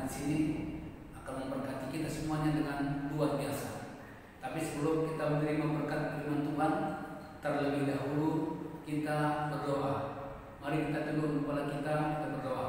di sini akan memberkati kita semuanya dengan luar biasa. Tapi sebelum kita menerima berkat firman Tuhan, terlebih dahulu kita berdoa. Mari kita tunduk kepala kita berdoa.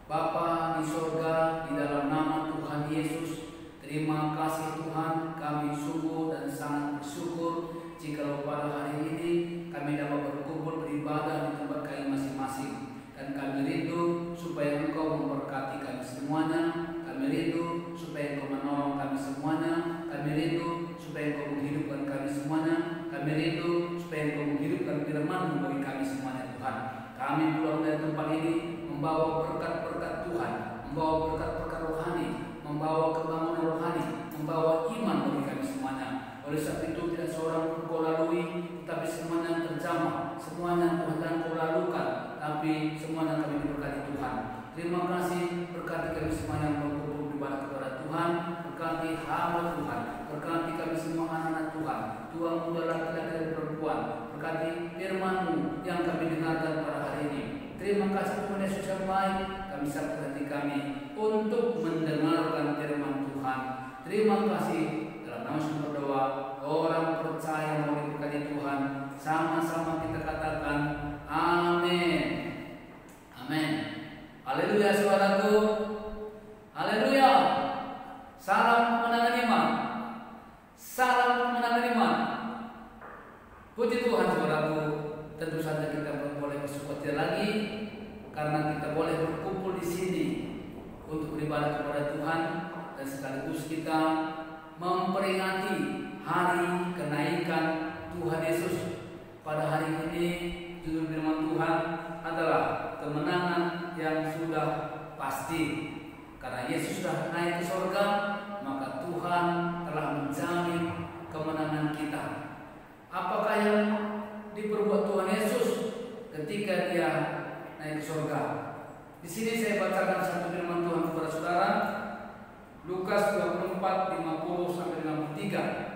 Bapa di surga, di dalam nama Tuhan Yesus, terima kasih Tuhan, kami sungguh dan sangat bersyukur jika pada hari ini kami dapat berkumpul beribadah di tempat kami masing-masing. Dan kami rindu supaya Engkau memberkati kami semuanya. Kami rindu supaya Engkau menolong kami semuanya. Kami rindu supaya Engkau menghidupkan kami semuanya. Kami rindu supaya Engkau menghidupkan firman-Mu bagi kami semuanya Tuhan. Kami pulang dari tempat ini membawa berkat-berkat Tuhan, membawa berkat-berkat rohani, membawa kebangunan rohani, membawa iman bagi kami semuanya. Oleh sebab itu tidak seorang pun Kau lalui, tapi semuanya terjamah, semuanya Tuhan Kau lalukan, tapi semuanya kami diberkati Tuhan. Terima kasih, berkati kami semuanya yang berkumpul beribadah kepada Tuhan, berkati hamba Tuhan, berkati kami semua anak-anak Tuhan, Tuhan muda laki-laki dan perempuan, berkati firman-Mu yang kami dengarkan pada hari ini. Terima kasih Tuhan Yesus yang baik, kami satu hati kami untuk mendengarkan firman Tuhan. Terima kasih, dalam nama Yesus berdoa, orang percaya mau diberkati Tuhan, sama-sama kita katakan amin. Amin. Haleluya saudaraku. Haleluya. Salam kemenangan iman. Salam kemenangan iman. Puji Tuhan saudaraku. Tentu saja kita boleh bersuka lagi karena kita boleh berkumpul di sini untuk beribadah kepada Tuhan, dan sekaligus kita memperingati hari kenaikan Tuhan Yesus. Pada hari ini judul firman Tuhan adalah kemenangan yang sudah pasti. Karena Yesus sudah naik ke surga, maka Tuhan telah menjamin kemenangan kita. Apakah yang diperbuat Tuhan Yesus ketika Dia naik ke surga? Di sini saya bacakan satu firman Tuhan kepada saudara, Lukas 24, 50 sampai 53.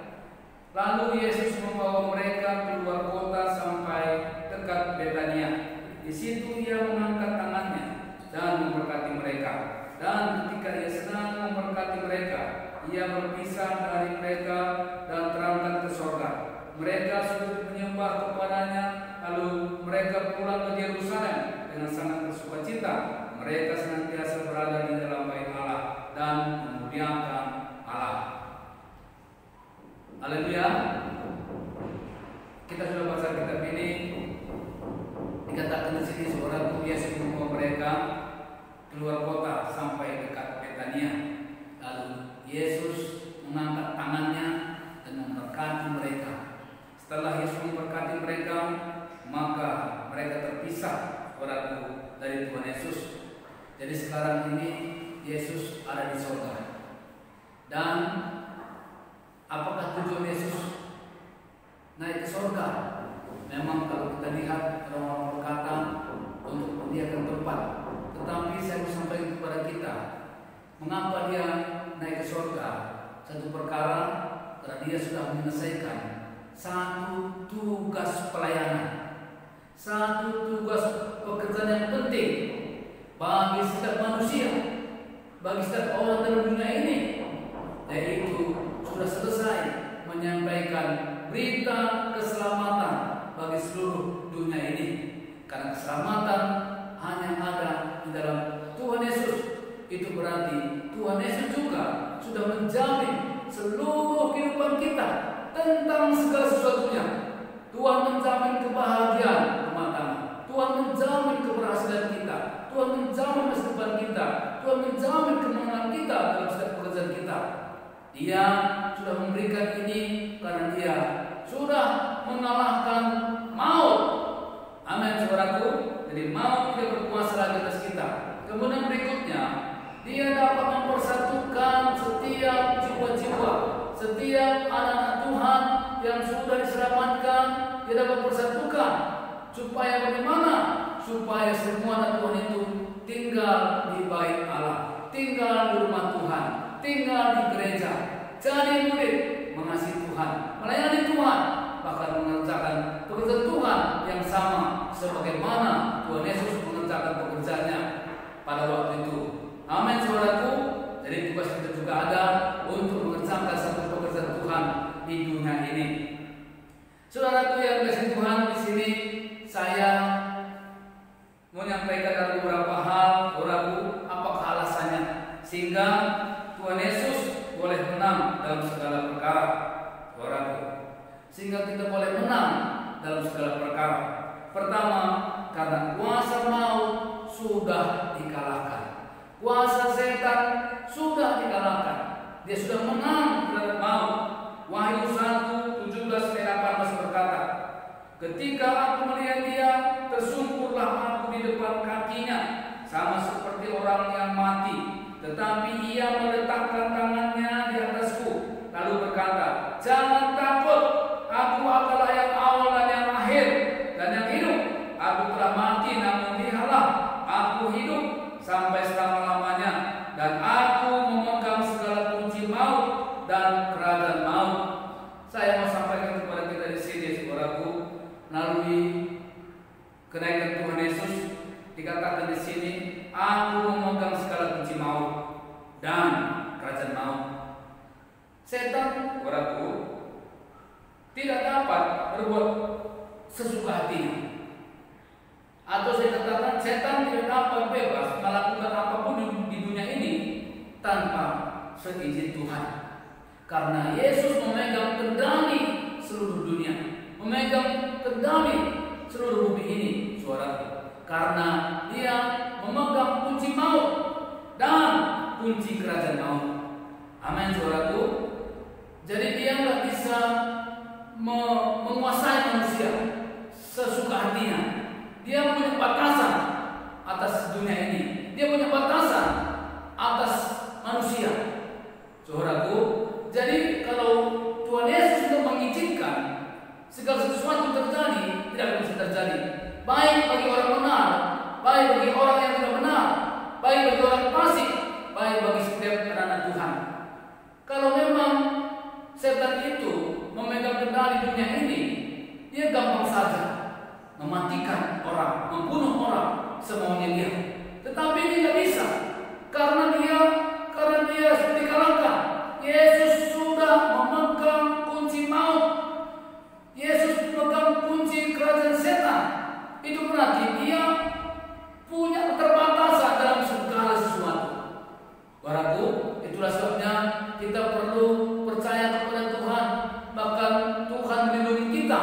Lalu Yesus membawa mereka keluar kota sampai dekat Betania. Di situ Ia mengangkat tangannya dan memberkati mereka. Dan ketika Ia sedang memberkati mereka, Ia berpisah dari mereka dan terangkat ke surga. Mereka sujud menyembah kepadanya, lalu mereka pulang ke Yerusalem dengan sangat bersukacita. Mereka senantiasa berada di dalam bait Allah dan memuliakan Allah. Haleluya. Kita sudah baca kitab ini. Dikatakan di sini seorang Yesus membawa mereka keluar kota sampai dekat Betania. Lalu Yesus mengangkat tangannya dan memberkati mereka. Setelah Yesus memberkati mereka, maka mereka terpisah saudaraku dari Tuhan Yesus. Jadi sekarang ini Yesus ada di surga. Dan apakah tujuan Yesus naik ke surga? Memang kalau kita lihat orang-orang berkata untuk menyediakan tempat. Tetapi saya mau sampaikan kepada kita, mengapa Dia naik ke surga? Satu perkara, karena Dia sudah menyelesaikan satu tugas pelayanan, satu tugas pekerjaan yang penting bagi setiap manusia, bagi setiap orang dalam dunia ini, yaitu sudah selesai menyampaikan berita keselamatan bagi seluruh dunia ini. Karena keselamatan hanya ada di dalam Tuhan Yesus. Itu berarti Tuhan Yesus juga sudah menjamin seluruh kehidupan kita tentang segala sesuatunya. Tuhan menjamin kebahagiaan rumah tangga, Tuhan menjamin keberhasilan kita, Tuhan menjamin masa depan kita, Tuhan menjamin kemenangan kita dalam setiap pekerjaan kita. Dia sudah memberikan ini karena Dia sudah mengalahkan maut. Amin saudaraku. Jadi maut tidak berkuasa lagi atas kita. Kemudian berikutnya, Dia dapat mempersatukan setiap jiwa-jiwa, setiap anak-anak Tuhan yang sudah diselamatkan. Dia dapat persatukan supaya bagaimana? Supaya semua anak Tuhan itu tinggal di bait Allah, tinggal di rumah Tuhan, tinggal di gereja, jadi murid, mengasihi Tuhan, melayani Tuhan, bahkan mengerjakan pekerjaan Tuhan yang sama sebagaimana Tuhan Yesus mengerjakan pekerjaannya pada waktu itu. Amin saudaraku. Saudaraku yang kasih Tuhan, di sini saya menyampaikan ada beberapa hal, ragu apakah alasannya sehingga Tuhan Yesus boleh menang dalam segala perkara, saudaraku. Sehingga kita boleh menang dalam segala perkara. Pertama, karena kuasa maut sudah dikalahkan. Kuasa setan sudah dikalahkan. Dia sudah menang terhadap maut. Wahyu 1:17-18 berkata, ketika aku melihat dia, tersungkurlah aku di depan kakinya, sama seperti orang yang mati. Tetapi ia meletakkan tangannya di atasku, lalu berkata, jangan takut, aku adalah yang awal dan yang akhir dan yang hidup. Aku telah mati, namun lihatlah, aku hidup sampai selama-lamanya, dan aku memegang segala kunci maut dan kerajaan maut. Saya mau sampaikan kepada kita di sini, saudaraku, melalui kenaikan Tuhan Yesus dikatakan di sini, aku memegang segala kunci maut dan kerajaan maut. Setan, saudaraku, tidak dapat berbuat sesuka hatinya. Atau saya katakan, setan tidak dapat bebas melakukan apapun di dunia ini tanpa seizin Tuhan. Karena Yesus memegang kendali seluruh dunia, memegang kendali seluruh bumi ini, saudara. Karena dia memegang kunci maut dan kunci kerajaan maut. Amin, saudaraku. Jadi dia nggak bisa menguasai manusia sesuka hatinya. Dia punya batasan atas dunia ini. Dia punya batasan atas manusia, saudaraku. Jadi kalau Tuhan Yesus sudah mengizinkan segala sesuatu terjadi, tidak bisa terjadi. Baik bagi orang benar, baik bagi orang yang tidak benar, baik bagi orang fasik, baik bagi setiap anak Tuhan. Kalau memang setan itu memegang kendali dunia ini, dia gampang saja mematikan orang, membunuh orang semaunya dia. Tetapi ini tidak bisa, karena dia sudah dikalahkan. Yesus sudah memegang kunci maut. Yesus memegang kunci kerajaan setan. Itu berarti dia punya keterbatasan dalam segala sesuatu. Saudaraku, itulah sebabnya kita perlu percaya kepada Tuhan. Bahkan Tuhan melindungi kita.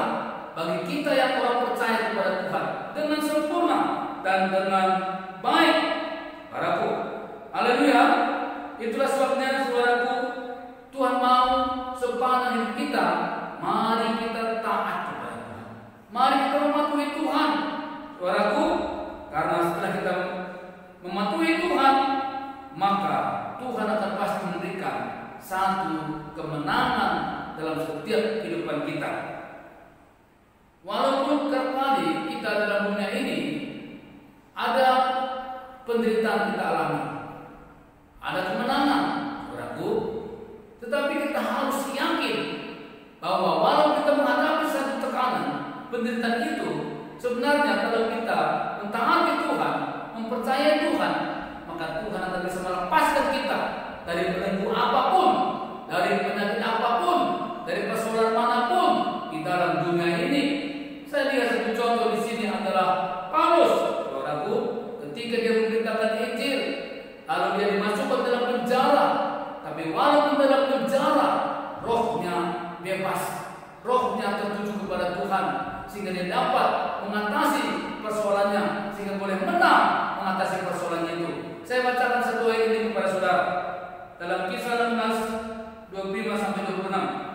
Bagi kita yang orang percaya kepada Tuhan dengan sempurna dan dengan baik, saudaraku. Haleluya. Itulah sebabnya, saudaraku, Tuhan mau sepanjang hidup kita, mari kita taat kepada Tuhan. Mari kita mematuhi Tuhan, saudaraku. Karena setelah kita mematuhi Tuhan, maka Tuhan akan pasti memberikan satu kemenangan dalam setiap kehidupan kita. Walaupun kali kita dalam dunia ini ada penderitaan kita alami, ada kemenangan, saudaraku, tetapi kita harus yakin bahwa walau kita menghadapi satu tekanan, penderitaan itu sebenarnya kalau kita mentaati Tuhan, mempercayai Tuhan, maka Tuhan akan bisa melepaskan kita dari belenggu apapun, dari penyakit apapun, dari persoalan manapun di dalam dunia ini. Saya lihat satu contoh di sini adalah Paulus, saudaraku, ketika dia memberitakan Injil, lalu dia dimasukkan dalam penjara. Tapi walaupun dalam penjara, rohnya bebas, rohnya tertuju kepada Tuhan, sehingga dia dapat mengatasi persoalannya, sehingga boleh menang mengatasi persoalannya itu. Saya bacakan satu ayat ini kepada saudara dalam Kisah 16 25-26.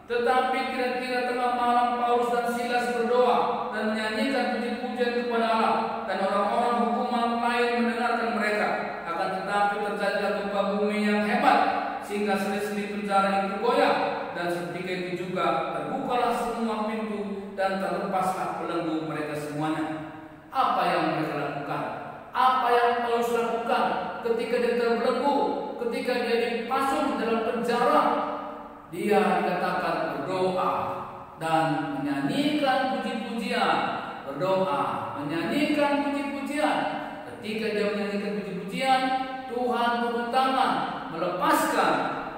Tetapi kira-kira tengah malam Paulus dan Silas berdoa dan menyanyikan puji-pujian kepada Allah, dan orang-orang hukuman lain mendengarkan mereka. Akan tetapi terjadilah gempa bumi yang hebat, sehingga sendi-sendi penjara itu goyah, dan seketika itu juga terbukalah semua pintu dan terlepaslah belenggu mereka semuanya. Apa yang mereka lakukan? Apa yang Paulus lakukan ketika dia terbelenggu, ketika dia dipasung dalam penjara? Dia dikatakan berdoa dan menyanyikan puji-pujian, berdoa, menyanyikan puji-pujian. Ketika dia menyanyikan puji-pujian, Tuhan turun tangan melepaskan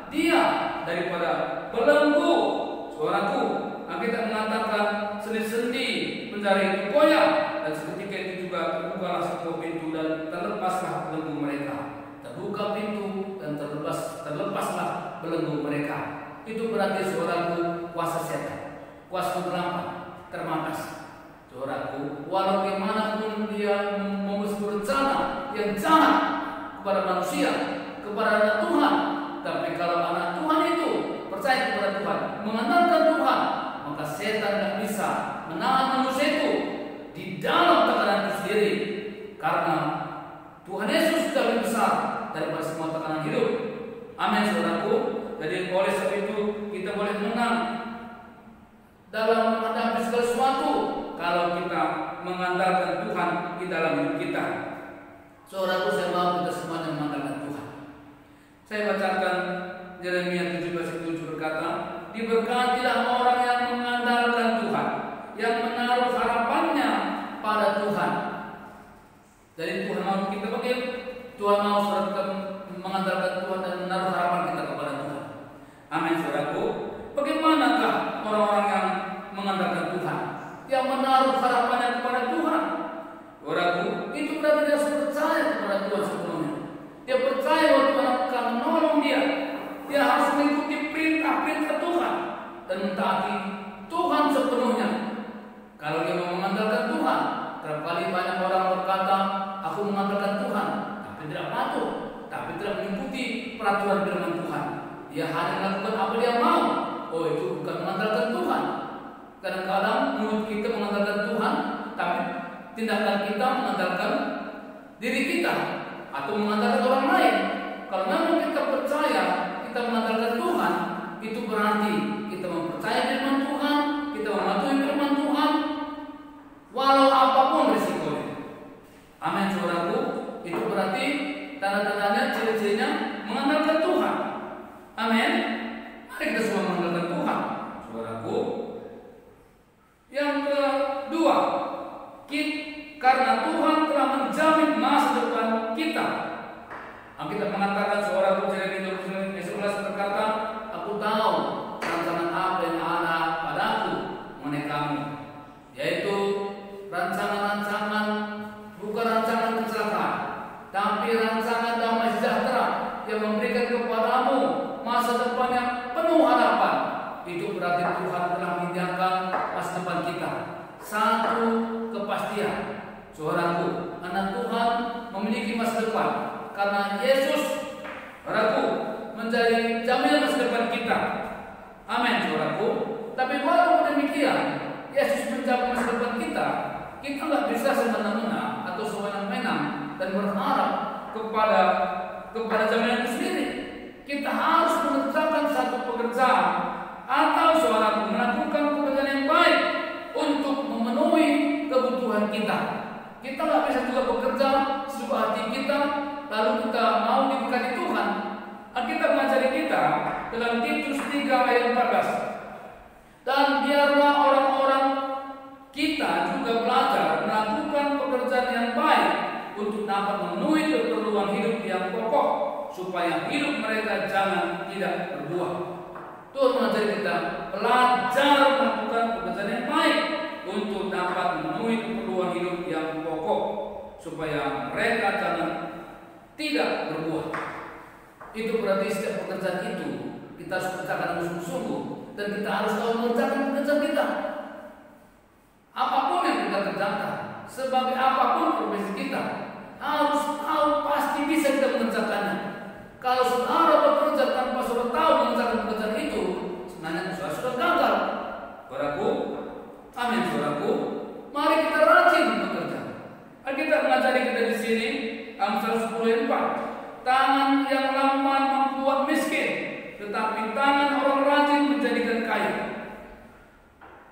dia daripada belenggu, saudaraku, kita mengatakan sendi-sendi mencari koyak, dan seketika itu juga terbukalah sebuah pintu dan terlepaslah belenggu mereka. Terbuka pintu dan terlepaslah belenggu mereka. Itu berarti saudaraku, kuasa setan, kuasa kegelapan termakas. Saudaraku, walau bagaimanapun dia membuat rencana yang jahat kepada manusia, kepada anak Tuhan, tapi kalau anak Tuhan itu percaya kepada Tuhan, mengandalkan Tuhan, maka setan tidak bisa menahan manusia itu di dalam tekanan itu sendiri, karena Tuhan Yesus sudah lebih besar daripada semua tekanan hidup. Amin, saudaraku. Jadi oleh sebab itu kita boleh menang dalam menghadapi segala sesuatu kalau kita mengandalkan Tuhan di dalam hidup kita. Saudaraku, saya mau kita semuanya mengandalkan Tuhan. Saya bacakan Yeremia 17:7 berkata, diberkatilah orang yang mengandalkan Tuhan, yang menaruh harapannya pada Tuhan. Jadi Tuhan mau kita pakai, Tuhan mau saudara kita mengandalkan Tuhan dan menaruh harapan kita kepada Tuhan. Amin, saudaraku. Bagaimanakah orang-orang yang mengandalkan Tuhan, yang menaruh harapannya kepada Tuhan? Saudaraku, itu berarti dia harus percaya kepada Tuhan sepenuhnya. Dia percaya bahwa Tuhan akan menolong dia. Dia harus mengikuti perintah-perintah Tuhan dan mentaati Tuhan sepenuhnya. Kalau dia mau mengandalkan Tuhan, kerap kali banyak orang berkata, aku mengandalkan Tuhan, tapi tidak patuh, tapi tidak mengikuti peraturan firman Tuhan. Dia hanya melakukan apa dia mau. Oh, itu bukan mengandalkan Tuhan. Kadang-kadang mulut kita mengandalkan Tuhan, tapi tindakan kita mengandalkan diri kita atau mengandalkan orang lain. Kalau memang kita percaya kita mengandalkan Tuhan, itu berarti kita mempercayai firman Tuhan, kita mematuhi firman Tuhan, walau apapun risikonya. Amin, saudaraku. Itu berarti tanda-tandanya, ciri-cirinya mengandalkan Tuhan. Amin. Mari kita semua mengandalkan Tuhan, saudaraku. Yang kedua, karena Tuhan telah menjamin masa depan kita. Kita mengatakan seorang Yeremia 11 berkata, aku tahu rancangan apa yang ada padaku mengenai kamu, yaitu rancangan-rancangan bukan rancangan kecelakaan, tapi rancangan damai sejahtera yang memberikan kepadamu masa depan yang penuh harapan. Itu berarti Tuhan telah menyediakan masa depan kita. Satu kepastian, saudaraku, anak Tuhan memiliki masa depan karena Yesus, saudaraku, menjadi jaminan masa depan kita. Amin, saudaraku. Tapi walaupun demikian, Yesus menjamin masa depan kita, kita nggak bisa semena-mena atau sewenang-wenang dan berharap kepada jaminan itu sendiri. Kita harus mengerjakan satu pekerjaan atau saudaraku melakukan pekerjaan yang baik untuk memenuhi kebutuhan kita. Kita nggak bisa juga bekerja sesuka hati kita lalu kita mau diberkati Tuhan. Alkitab mengajari kita dalam Titus 3 ayat 14. Dan biarlah orang-orang kita juga belajar melakukan pekerjaan yang baik untuk dapat memenuhi keperluan hidup yang pokok, supaya hidup mereka jangan tidak berbuah. Tuhan mengajari kita belajar melakukan pekerjaan yang baik untuk dapat memenuhi keperluan hidup yang pokok, supaya mereka jangan tidak berbuah. Itu berarti setiap pekerjaan itu kita harus kerjakan dengan sungguh-sungguh, dan kita harus tahu mengerjakan pekerjaan kita. Apapun yang kita kerjakan, sebagai apapun profesi kita, harus tahu pasti bisa kita mengerjakannya. Kalau saudara bekerja tanpa saudara tahu mengerjakan pekerjaan itu, sebenarnya saudara sudah gagal. Saudaraku, amin, saudaraku. Mari kita rajin bekerja. Kita mengajari kita di sini, Amsal 10:4. Tangan yang lamban membuat miskin, tetapi tangan orang rajin menjadikan kaya.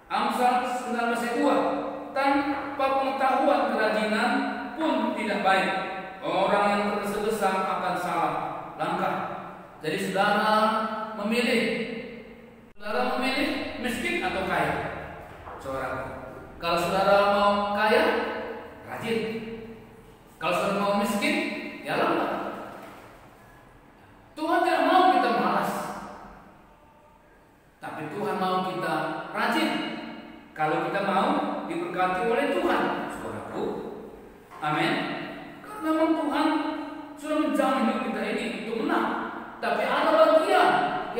Amsal 19:2. Tanpa pengetahuan kerajinan pun tidak baik. Orang yang tergesa-gesa akan salah langkah. Jadi saudara memilih miskin atau kaya. Saudara, kalau saudara mau kaya, rajin. Kalau saudara mau miskin, ya lambat. Tuhan tidak mau kita malas, tapi Tuhan mau kita rajin.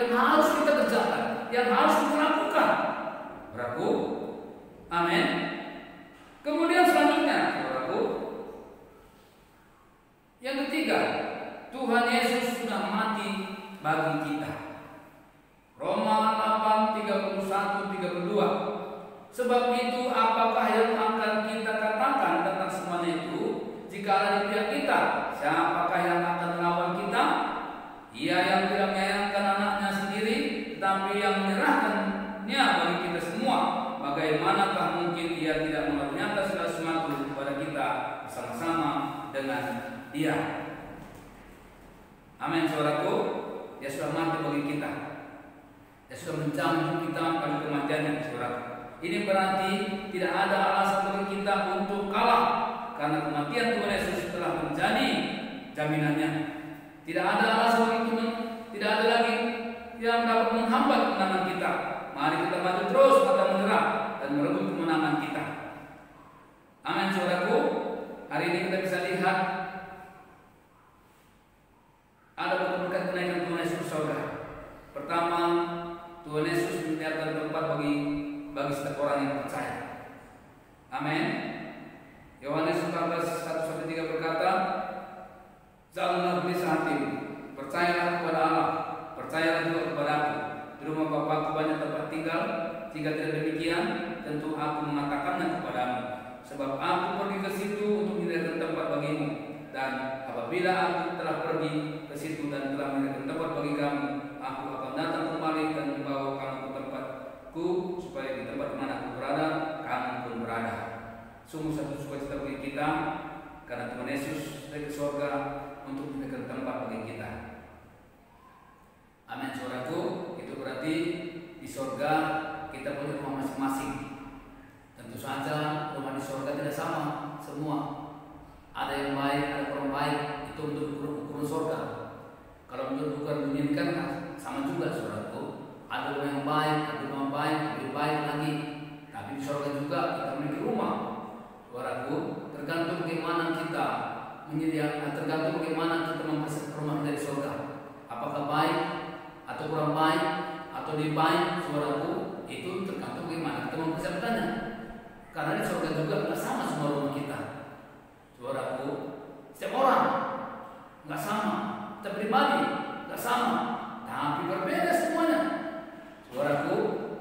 yang harus kita kerjakan, yang harus kita lakukan. Saudaraku, amin. Kemudian selanjutnya, saudaraku, yang ketiga, Tuhan Yesus sudah mati bagi kita. Roma 8:31-32. Sebab itu apakah yang akan kita katakan tentang semuanya itu? Jika ada di pihak kita, siapakah yang akan melawan kita? Ia yang tidak menyayangkan anaknya sendiri, tetapi yang menyerahkannya bagi kita semua. Bagaimanakah mungkin ia tidak menyatakan segala sesuatu kepada kita bersama-sama dengan Dia? Amin, saudaraku. Dia sudah mati bagi kita. Dia sudah menjamin kita pada kematiannya, saudara. Ini berarti tidak ada alasan bagi kita untuk kalah, karena kematian Tuhan Yesus telah menjadi jaminannya. Tidak ada alasan bagi kita, tidak ada lagi yang dapat menghambat kemenangan kita. Mari kita maju terus atau menyerah dan merebut kemenangan kita. Amin, saudaraku. Hari ini kita bisa lihat ada berkat kenaikan Tuhan Yesus, saudara. Pertama, Tuhan Yesus menyediakan tempat bagi setiap orang yang percaya. Amin. Yohanes 14:1-3 berkata, "Janganlah gelisah hatimu, percayalah kepada Allah, percayalah juga kepada Aku. Di rumah Bapa-Ku banyak tempat tinggal. Jika tidak demikian, tentu Aku mengatakannya kepadamu. Sebab Aku pergi ke situ untuk menyediakan tempat bagimu. Dan apabila Aku telah pergi ke situ dan telah menyediakan tempat bagi kamu, Aku akan datang kembali dan membawa kamu ke tempatku, supaya di tempat di mana Aku berada, kamu pun berada." Sungguh satu sukacita bagi kita, karena Tuhan Yesus dari surga untuk menyediakan tempat bagi kita. Amin, saudaraku. Itu berarti di surga kita punya rumah masing-masing. Tentu saja rumah di surga tidak sama semua. Ada yang baik, ada kurang baik. Itu untuk ukuran surga. Kalau menurut ukuran dunia kan sama juga, saudaraku. Ada rumah yang baik, ada rumah baik, lebih baik lagi. Tapi di surga juga kita memiliki rumah, saudaraku. Tergantung bagaimana kita menyediakan, tergantung bagaimana kita mempersiapkan rumah dari surga. Apakah baik atau kurang baik atau lebih baik, saudaraku, itu tergantung bagaimana kita mempersiapkannya. Karena di surga juga tidak sama semua rumah kita, saudaraku. Setiap orang nggak sama, setiap pribadi nggak sama, tapi berbeda semuanya, saudaraku.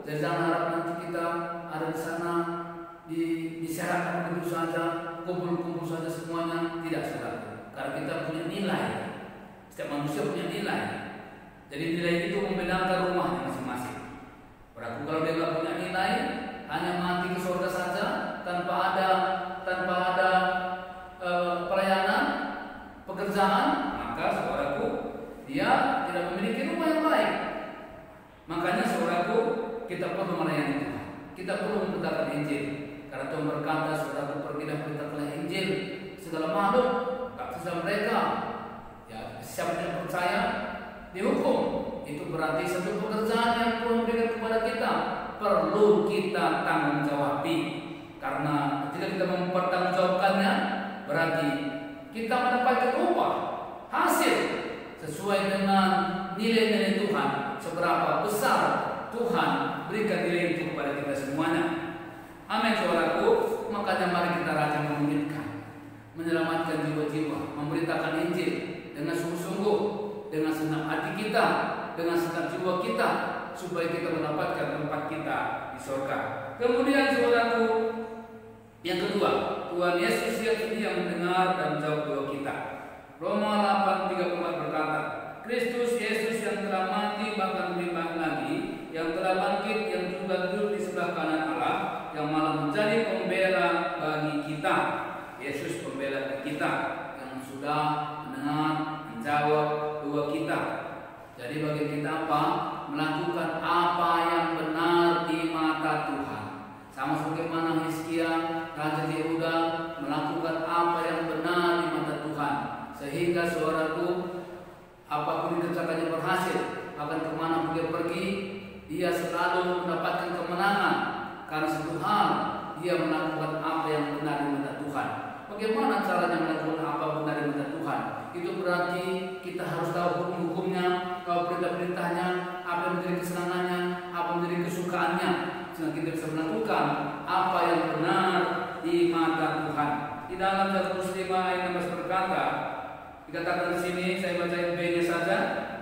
Jadi jangan harap nanti kita ada di sana disyaratkan begitu saja, kumpul-kumpul saja semuanya. Tidak, saudaraku. Karena kita punya nilai. Setiap manusia punya nilai. Jadi nilai itu membedakan rumahnya masing-masing. Saudaraku, kalau dia nggak punya nilai, hanya mati ke surga saja tanpa ada pelayanan, pekerjaan, maka saudaraku, dia tidak memiliki rumah yang baik. Makanya saudaraku, kita perlu melayani Tuhan. Kita perlu memberitakan Injil. Karena Tuhan berkata, saudaraku, pergi dan beritakanlah Injil segala makhluk, baptislah mereka. Ya, siapa yang percaya dihukum. Itu berarti satu pekerjaan yang perlu diberikan kepada kita. Perlu kita tanggung jawabi. Karena ketika kita mempertanggungjawabkannya, berarti kita mendapatkan upah, hasil sesuai dengan nilai-nilai Tuhan. Seberapa besar Tuhan berikan nilai itu kepada kita semuanya. Amin, saudaraku. Makanya mari kita rajin menginginkan, menyelamatkan jiwa-jiwa, memberitakan Injil dengan sungguh-sungguh, dengan senang hati kita, dengan senang jiwa kita, supaya kita mendapatkan tempat kita di surga. Kemudian saudaraku, yang kedua, Tuhan Yesus yang sedia mendengar dan menjawab doa kita. Roma 8:34 berkata, "Kristus Yesus yang telah mati bahkan lebih baik lagi, yang telah bangkit, yang juga duduk di sebelah kanan Allah, yang malah menjadi pembela bagi kita." Yesus pembela bagi kita yang sudah mendengar, menjawab doa kita. Jadi bagi kita apa? Melakukan apa yang benar di mata Tuhan. Sama sebagaimana Hizkia, Raja Yehuda melakukan apa yang benar di mata Tuhan. Sehingga saudaraku, apapun dikerjakannya berhasil. Akan kemana pun dia pergi, dia selalu mendapatkan kemenangan. Karena satu hal, dia melakukan apa yang benar di mata Tuhan. Bagaimana caranya melakukan apa benar di mata Tuhan? Itu berarti kita harus tahu hukum-hukumnya, tahu perintah-perintahnya, apa dalam 105 ayat 16 berkata, dikatakan di sini, saya baca B-nya saja.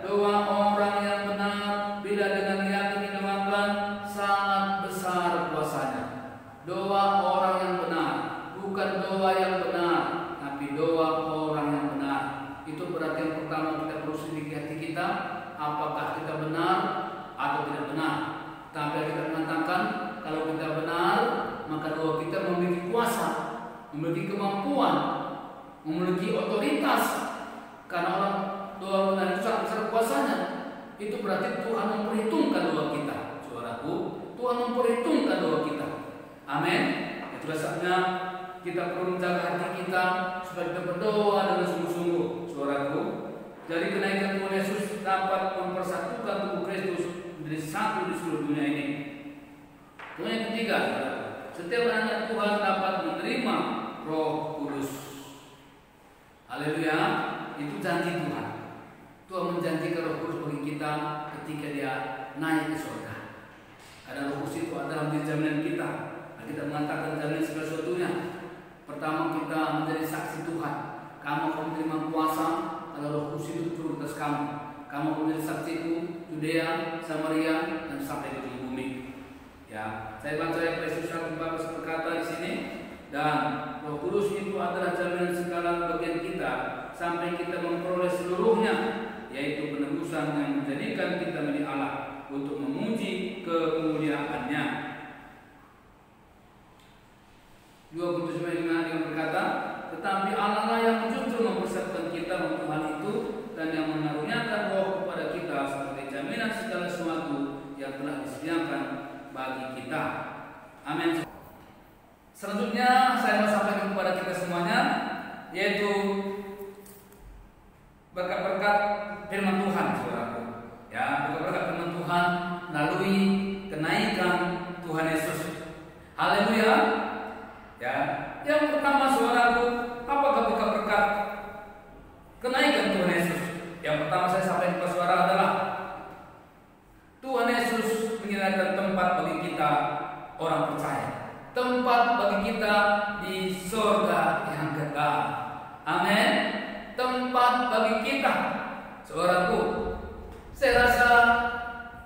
Doa orang yang benar bila dengan yakin didoakan sangat besar kuasanya. Doa orang yang benar, bukan doa yang benar, tapi doa orang yang benar. Itu berarti yang pertama kita perlu selidiki hati kita, apakah kita benar atau tidak benar. Tapi kita mengatakan kalau kita benar, maka doa kita memiliki kuasa, memiliki kemampuan, memiliki otoritas. Karena orang doa benar itu sangat besar kuasanya. Itu berarti Tuhan memperhitungkan doa kita. Saudaraku, Tuhan memperhitungkan doa kita. Amin. Itulah saatnya kita perlu menjaga hati kita supaya kita berdoa dengan sungguh-sungguh. Saudaraku, jadi kenaikan Tuhan Yesus dapat mempersatukan tubuh Kristus menjadi satu di seluruh dunia ini. Kemudian yang ketiga, setiap anak Tuhan dapat menerima Roh Kudus. Haleluya. Itu janji Tuhan. Tuhan menjanjikan Roh Kudus bagi kita ketika Dia naik ke surga. Karena Roh Kudus itu adalah menjadi jaminan kita. Nah, kita mengatakan jaminan segala sesuatunya. Pertama, kita menjadi saksi Tuhan. Kamu akan menerima kuasa kalau Roh Kudus itu turun atas kamu. Kamu akan menjadi saksiku Yudea, Samaria, dan sampai ke ujung bumi. Ya, saya baca ayat Yesus 1:14 berkata di sini, dan Roh Kudus itu adalah jaminan segala bagian kita sampai kita memperoleh seluruhnya, yaitu penebusan yang menjadikan kita milik Allah untuk memuji kemuliaan-Nya. 2 Korintus 5 yang berkata, tetapi Allah lah yang justru mempersiapkan kita untuk hal itu dan yang mengaruniakan Roh kepada kita sebagai jaminan segala sesuatu yang telah disediakan bagi kita. Amin. Selanjutnya saya mau sampaikan kepada kita semuanya, yaitu berkat-berkat firman Tuhan, saudaraku. Ya, berkat-berkat firman Tuhan melalui kenaikan Tuhan Yesus. Haleluya. Ya, yang pertama, saudaraku, apakah berkat-berkat kenaikan Tuhan Yesus? Yang pertama saya sampaikan kepada saudara adalah Tuhan Yesus menyediakan tempat bagi kita orang percaya. Tempat bagi kita di surga yang kekal. Amin. Tempat bagi kita, saudaraku. Saya rasa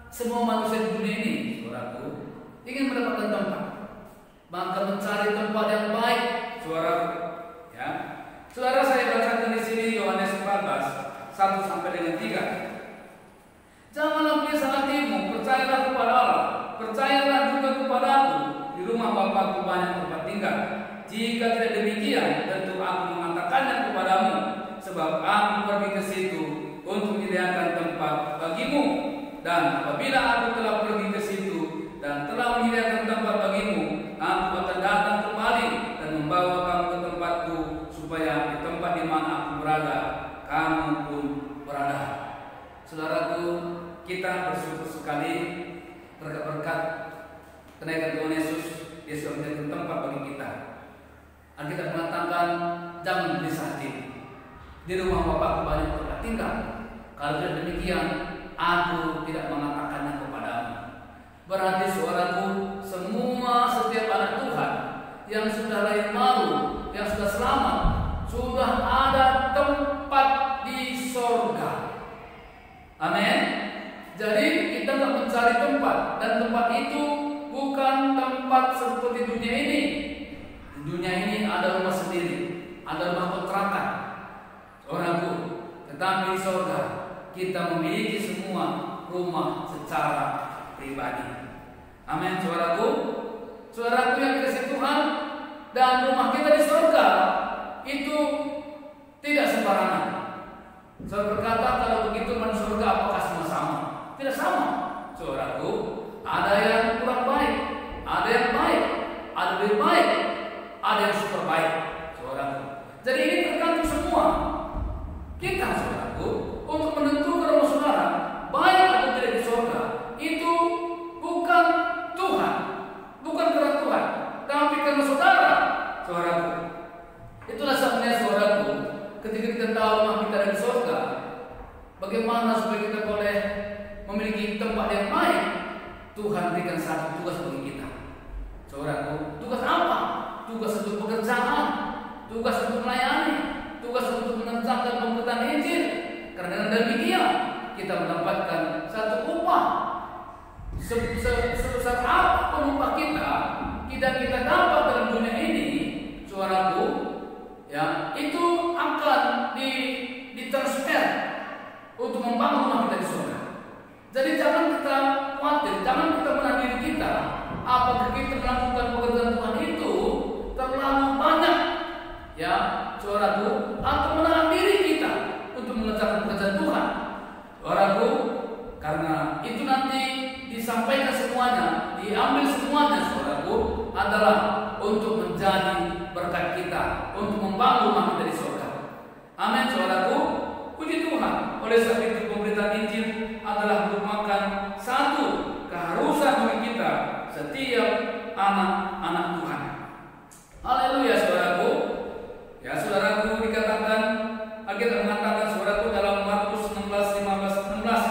semua manusia di dunia ini, saudaraku, ingin mendapatkan tempat, maka mencari tempat yang baik, saudaraku. Ya, saudara, saya bacakan di sini Yohanes 14 1 sampai dengan 3. Janganlah gelisah hatimu, percayalah kepada Allah, percayalah juga kepada Aku. Di rumah Bapakku banyak tempat tinggal. Jika tidak demikian, tentu Aku mengatakannya kepadamu. Sebab Aku pergi ke situ untuk menyediakan tempat bagimu. Dan apabila Aku telah pergi ke situ dan telah menyediakan tempat bagimu, Aku akan datang kembali dan membawa kamu ke tempatku, supaya di tempat di mana Aku berada, kamu pun berada. Saudaraku, kita bersyukur sekali berkat-berkat kenaikan Tuhan Yesus. Yesus menjadi tempat bagi kita. Alkitab mengatakan, jangan gelisah hati. Di rumah Bapakku banyak tempat tinggal. Kalau tidak demikian, Aku tidak mengatakannya kepadamu. Berarti saudaraku, setiap anak Tuhan yang sudah lahir baru, yang sudah selamat, sudah ada tempat di surga. Amin. Jadi kita tidak mencari tempat, dan tempat itu bukan tempat seperti dunia ini. Di dunia ini ada rumah sendiri, ada rumah kontrakan, saudaraku. Tetapi di surga kita memiliki semua rumah secara pribadi. Amin, saudaraku. Saudaraku yang dikasihi Tuhan, dan rumah kita di surga itu tidak sembarangan. Saya berkata, kalau begitu man surga apakah semua sama? Tidak sama, saudaraku. Ada yang kurang baik, ada yang baik, ada lebih baik, ada yang super baik, saudaraku. Jadi ini tergantung semua kita, saudaraku, untuk menentukan rumah saudara baik atau tidak di surga. Itu bukan Tuhan, bukan karena Tuhan, tapi karena saudara, saudaraku. Itulah sebabnya, saudaraku, ketika kita tahu rumah kita ada di surga, bagaimana supaya kita boleh memiliki tempat yang baik? Tuhan berikan satu tugas bagi kita, saudaraku. Tugas apa? Tugas untuk pekerjaan. tugas untuk melayani, tugas untuk menentangkan pemberitaan Injil. Karena dengan demikian kita mendapatkan satu upah. Sebesar apapun upah kita dapat dalam dunia ini, saudaraku, ya, itu akan ditransfer untuk membangun rumah kita di surga. Jadi jangan kita khawatir, jangan kita menahan diri kita. Apakah kita melakukan pekerjaan Tuhan itu terlalu banyak, ya, saudaraku, atau menahan diri kita untuk mengerjakan pekerjaan Tuhan, saudaraku, karena itu nanti disampaikan semuanya, diambil semuanya, saudaraku, adalah untuk menjadi berkat kita, untuk membangun rumah kita di surga. Amin, saudaraku. Puji Tuhan. Oleh sebab itu pemberitaan Injil adalah merupakan satu keharusan bagi kita setiap anak-anak Tuhan. Haleluya, saudaraku. Ya, saudaraku, dikatakan, Alkitab mengatakan, saudaraku, dalam Markus 16:15-16,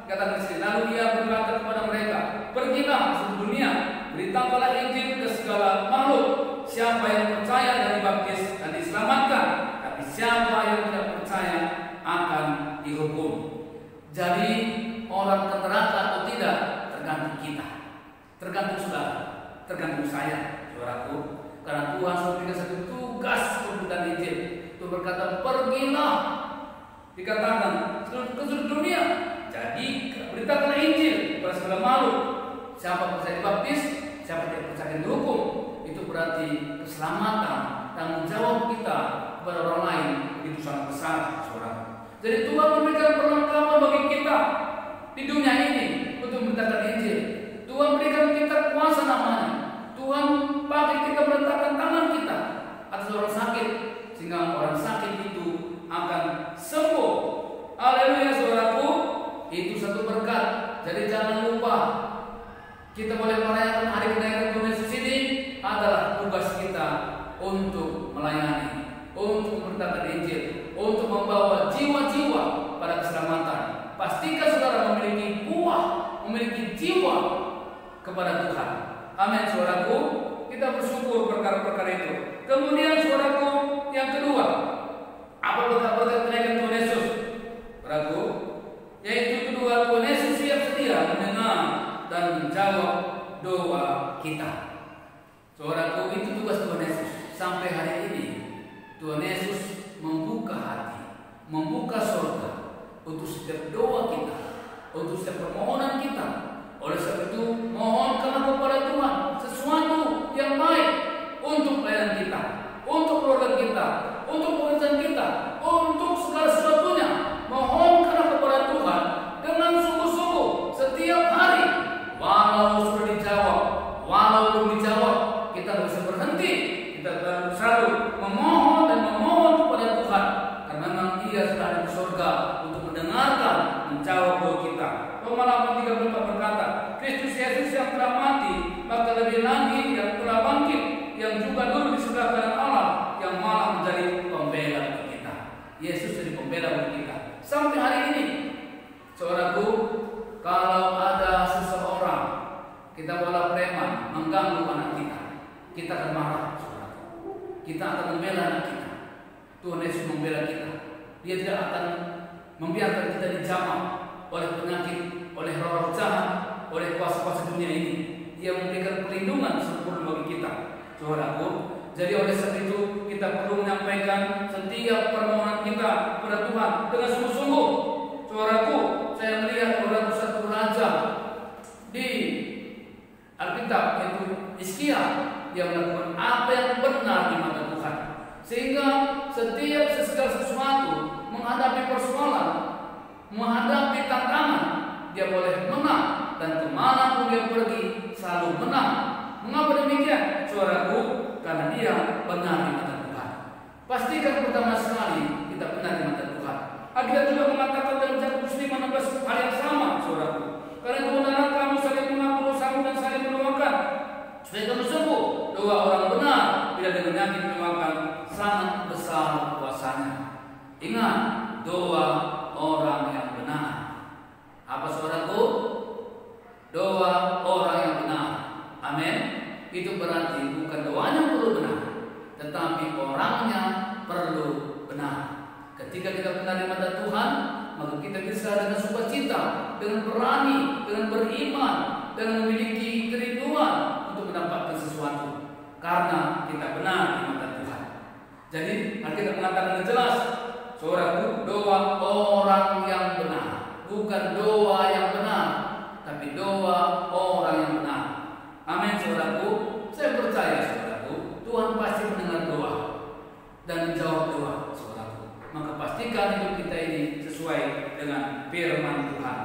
dikatakan di sini, lalu ia berkata kepada mereka, pergilah ke seluruh dunia, beritakanlah Injil ke segala makhluk. Siapa yang percaya dan dibaptis dan diselamatkan, tapi siapa yang tidak percaya akan dihukum. Jadi orang ke neraka atau tidak tergantung kita, tergantung saudara, tergantung saya, saudaraku. Karena Tuhan sudah berikan satu tugas pemberitaan Injil. Tuhan berkata, pergilah, dikatakan ke seluruh dunia. Jadi beritakanlah Injil kepada segala makhluk. Siapa percaya dibaptis, siapa tidak percaya dihukum. Itu berarti keselamatan, tanggung jawab kita kepada orang lain itu sangat besar, saudara. Jadi Tuhan memberikan perlengkapan bagi kita di dunia ini untuk memberitakan Injil. Tuhan berikan kita kuasa namanya. Tuhan pakai kita meletakkan tangan kita atas orang sakit, sehingga orang sakit itu akan sembuh. Haleluya, saudaraku. Itu satu berkat. Jadi jangan lupa, kita boleh merayakan hari kenaikan Tuhan Yesus ini adalah tugas kita untuk melayani, untuk memberitakan Injil, untuk membawa jiwa-jiwa pada keselamatan. Pastikan saudara memiliki buah, memiliki jiwa kepada Tuhan. Amin, saudaraku. Kita bersyukur perkara-perkara itu. Kemudian, saudaraku, yang kedua, apa berkat-berkat kenaikan Tuhan Yesus? Saudaraku, yaitu kedua, Tuhan Yesus siap sedia mendengar dan menjawab doa kita. Saudaraku, itu tugas Tuhan Yesus. Sampai hari ini Tuhan Yesus membuka hati, membuka surga untuk setiap doa kita, untuk setiap permohonan kita. Oleh sebab itu, mohonkanlah kepada Tuhan sesuatu yang baik untuk pelayanan kita, untuk keluarga kita, untuk pekerjaan kita, untuk segala sesuatunya. Mohonkanlah kepada Tuhan dengan sungguh-sungguh setiap hari. Walau sudah dijawab, walau belum dijawab, kita tidak bisa berhenti. Kita selalu memohon dan memohon kepada Tuhan, karena memang Dia sudah ada di surga untuk mendengarkan, menjawab doa kita. Roma 8:34 berkata, Kristus Yesus yang telah mati, maka lebih lagi yang telah bangkit, yang juga dulu di sebelah kanan Allah, yang malah menjadi pembela bagi kita. Yesus jadi pembela bagi kita. Sampai hari ini, saudaraku, kalau ada seseorang, kita bola preman mengganggu anak kita akan marah, saudaraku. Kita akan membela anak kita. Tuhan Yesus membela kita. Dia tidak akan membiarkan kita dijamah oleh penyakit, oleh roh jahat, oleh kuasa-kuasa dunia ini. Dia memberikan perlindungan sempurna bagi kita, saudaraku. Jadi oleh sebab itu kita perlu menyampaikan setiap permohonan kita kepada Tuhan dengan sungguh-sungguh. Saudaraku, saya melihat saudaraku satu raja di Alkitab, yaitu Hizkia, dia melakukan apa yang benar di mata Tuhan, sehingga setiap segala sesuatu menghadapi persoalan, menghadapi tantangan, dia boleh menang, dan kemana pun dia pergi selalu menang. Mengapa demikian, saudaraku? Karena dia benar di mata Tuhan. Pastikan pertama sekali kita benar di mata Tuhan. Alkitab juga mengatakan dalam Yakobus 5:16 hal yang sama, saudaraku. Karena kebenaran kamu saling mengaku dosamu dan saling mendoakan, supaya kamu sembuh. Doa orang benar bila dengan yakin mendoakan sangat besar kuasanya. Ingat, doa orang yang benar. Apa, saudaraku? Doa orang yang benar. Amin. Itu berarti bukan doanya perlu benar, tetapi orangnya dengan sukacita, dengan berani, dengan beriman, dan memiliki kerinduan untuk mendapatkan sesuatu karena kita benar di mata Tuhan. Jadi Alkitab mengatakan dengan jelas, saudaraku, doa orang yang benar, bukan doa yang benar, tapi doa orang yang benar. Amin, saudaraku. Saya percaya, saudaraku, Tuhan pasti mendengar doa dan menjawab doa, saudaraku. Maka pastikan hidup kita ini sesuai dengan firman Tuhan.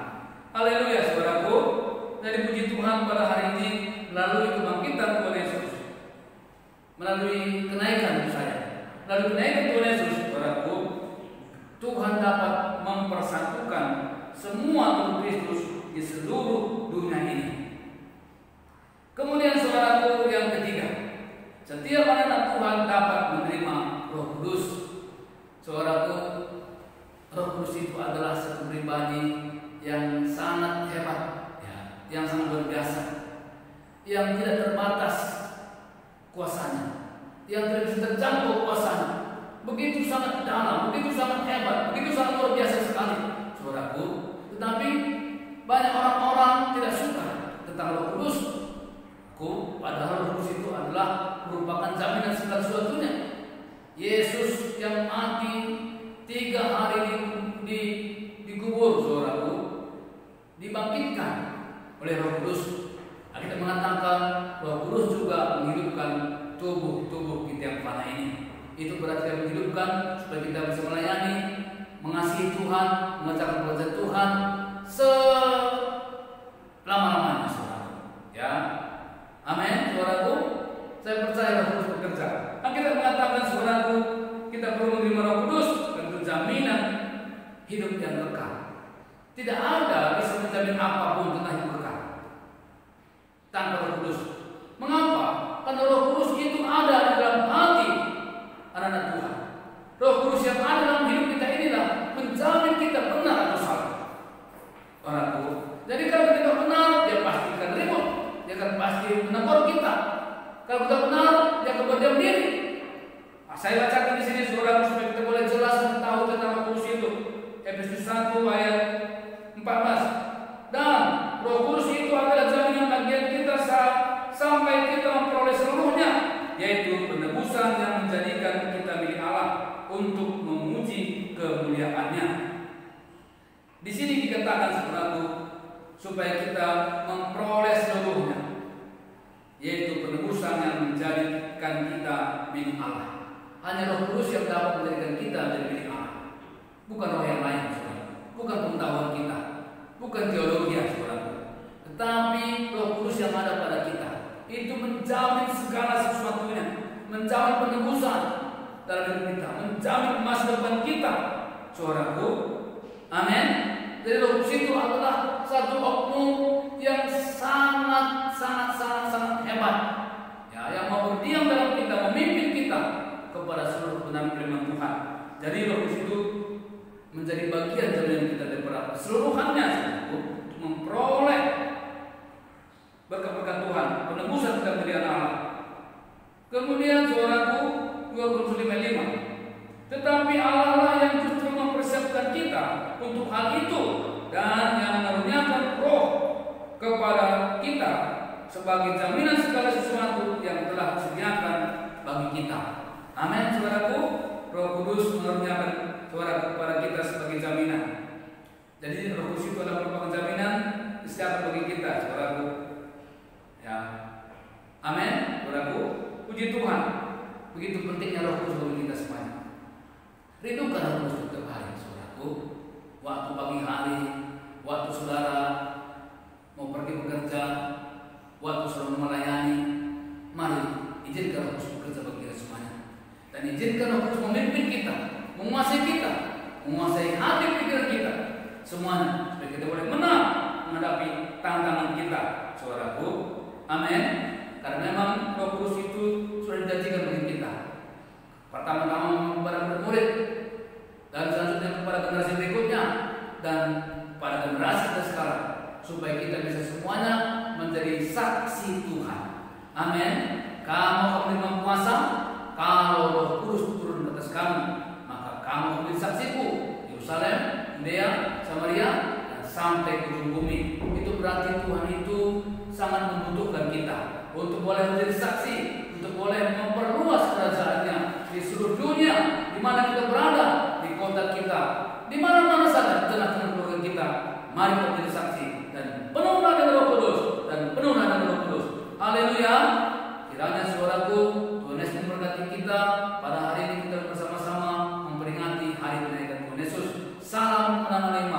Haleluya, saudaraku. Dari puji Tuhan pada hari ini melalui kebangkitan Tuhan Yesus, melalui kenaikan saya, melalui kenaikan Tuhan Yesus, saudaraku, Tuhan dapat mempersatukan semua tubuh Kristus di seluruh dunia ini. Kemudian saudaraku, yang ketiga, setiap anak Tuhan dapat menerima Roh Kudus. Saudaraku, Roh Kudus itu adalah satu pribadi yang sangat hebat, ya, yang sangat luar biasa, yang tidak terbatas kuasanya, yang tidak bisa terjangkau kuasanya. Begitu sangat dalam, begitu sangat hebat, begitu sangat luar biasa sekali, saudaraku. Tetapi banyak orang-orang tidak suka tentang Roh Kudus. Padahal Roh Kudus itu adalah merupakan jaminan segala sesuatunya. Yesus yang mati 3 hari dikubur, saudaraku, dibangkitkan oleh Roh Kudus. Kita mengatakan Roh Kudus juga menghidupkan tubuh kita yang fana ini. Itu berarti kita menghidupkan supaya kita bisa melayani, mengasihi Tuhan, mengerjakan pekerjaan Tuhan selama-lamanya, saudaraku. Ya, amin, saudaraku. Saya percaya Roh Kudus bekerja. Kita mengatakan, saudaraku, kita perlu menerima Roh Kudus tentu jaminan hidup yang kekal. Tidak ada bisa menjamin apapun tentang hidup kekal tanpa Roh Kudus. Mengapa? Karena Roh Kudus itu ada di dalam hati anak-anak Tuhan. Roh Kudus yang ada dalam hidup kita inilah menjamin kita benar atau salah, saudaraku. Jadi kalau kita benar, dia pasti akan ribut, dia akan pasti menegur kita. Kalau kita benar, dia akan berdiam diri. Saya bacakan di sini, saudaraku, supaya kita boleh jelas dan tahu tentang Roh Kudus itu. Efesus 1 ayat 14. Dan Roh Kudus itu adalah jaminan bagian kita sampai kita memperoleh seluruhnya, yaitu penebusan yang menjadikan kita milik Allah untuk memuji kemuliaannya. Di sini dikatakan, saudaraku, supaya kita memperoleh seluruhnya, yaitu penebusan yang menjadikan kita milik Allah. Hanya Roh Kudus yang dapat menjadikan kita menjadi milik Allah, bukan roh yang lain, saudara. Bukan pengetahuan kita, bukan teologi, saudara. Tetapi Roh Kudus yang ada pada kita itu menjamin segala sesuatunya, menjamin penebusan dalam hidup kita, menjamin masa depan kita, saudaraku. Amin. Jadi Roh Kudus itu adalah satu oknum yang sangat hebat, ya, yang mau berdiam dalam kita, memimpin kita kepada seluruh kebenaran firman Tuhan. Jadi Roh Kudus itu menjadi bagian jaminan kita daripada keseluruhannya, untuk memperoleh berkat-berkat Tuhan, penebusan kita menjadi anak Allah. Kemudian saudaraku, 2 Korintus 5:5. Tetapi Allah lah yang justru mempersiapkan kita untuk hal itu dan yang mengaruniakan Roh kepada kita sebagai jaminan segala sesuatu yang telah disediakan bagi kita. Amin, saudaraku. Roh Kudus mengaruniakan saudara kepada kita sebagai jaminan. Jadi Roh Kudus itu adalah merupakan jaminan disediakan bagi kita, saudaraku. Ya, amin, saudaraku. Puji Tuhan. Begitu pentingnya Roh Kudus bagi kita semuanya. Rindukan Roh Kudus setiap hari, saudaraku. Waktu pagi hari, waktu saudara mau pergi bekerja, waktu saudara melayani, mari izinkan Roh Kudus bekerja bagi kita semuanya. Dan izinkan Roh Kudus memimpin kita, menguasai kita, menguasai hati pikiran kita, semuanya, supaya kita boleh menang menghadapi tantangan kita, saudaraku. Amin. Karena memang Roh Kudus itu sudah dijanjikan bagi kita. Pertama-tama kepada murid, dan selanjutnya kepada generasi berikutnya, dan pada generasi kita sekarang, supaya kita bisa semuanya menjadi saksi Tuhan. Amin. Kamu akan menerima kuasa kalau Roh Kudus turun ke atas kamu, maka kamu menjadi saksiku di Yerusalem, Yudea, Samaria, dan sampai ke ujung bumi. Itu berarti Tuhan itu sangat membutuhkan kita untuk boleh menjadi saksi, untuk boleh memperluas kerajaannya di seluruh dunia, di mana kita berada, di kota kita, di mana-mana saja, di tengah-tengah keluarga kita. Mari kita menjadi saksi dan penuhlah dengan Roh Kudus dan penuhlah dengan Roh Kudus. Haleluya. Kiranya saudaraku, Tuhan Yesus memberkati kita. Pada hari ini kita bersama-sama memperingati hari kenaikan Tuhan Yesus. Salam menanam